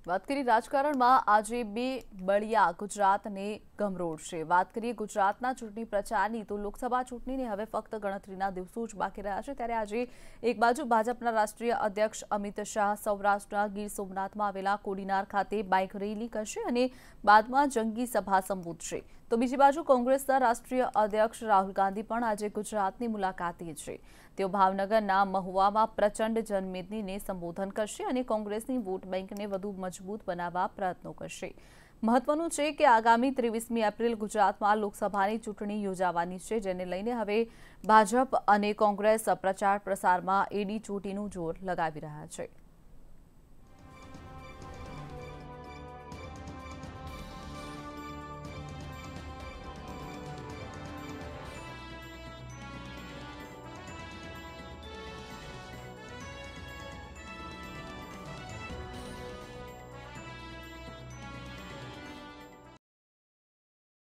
વાત કરીએ રાજકારણમાં આજે બે બળિયા ગુજરાતને ગમરોડશે। વાત કરીએ ગુજરાતના ચૂંટણી પ્રચારની તો લોકસભા ચૂંટણીને હવે ફક્ત ગણતરીના દિવસો જ બાકી રહ્યા છે। ત્યારે આજે એક બાજુ ભાજપના રાષ્ટ્રીય અધ્યક્ષ અમિત શાહ સૌરાષ્ટ્રના ગીર સોમનાથમાં આવેલા કોડીનાર ખાતે બાઇક રેલી કરશે અને બાદમાં જંગી સભા સંબોધશે, તો બીજી બાજુ કોંગ્રેસના રાષ્ટ્રીય અધ્યક્ષ રાહુલ ગાંધી પણ આજે ગુજરાતની મુલાકાતે છે। તેઓ ભાવનગરના મહુવામાં પ્રચંડ જનમેદનીને સંબોધન કરશે અને કોંગ્રેસની વોટ બેંકને વધુ મજબૂત બનાવવા પ્રયત્નો કરશે। મહત્વનું છે કે આગામી 23મી એપ્રિલ ગુજરાતમાં લોકસભાની ચૂંટણી યોજાવાની છે, જેને લઈને હવે ભાજપ અને કોંગ્રેસ પ્રચાર પ્રસારમાં એડી ચોટીનું જોર લગાવી રહ્યા છે।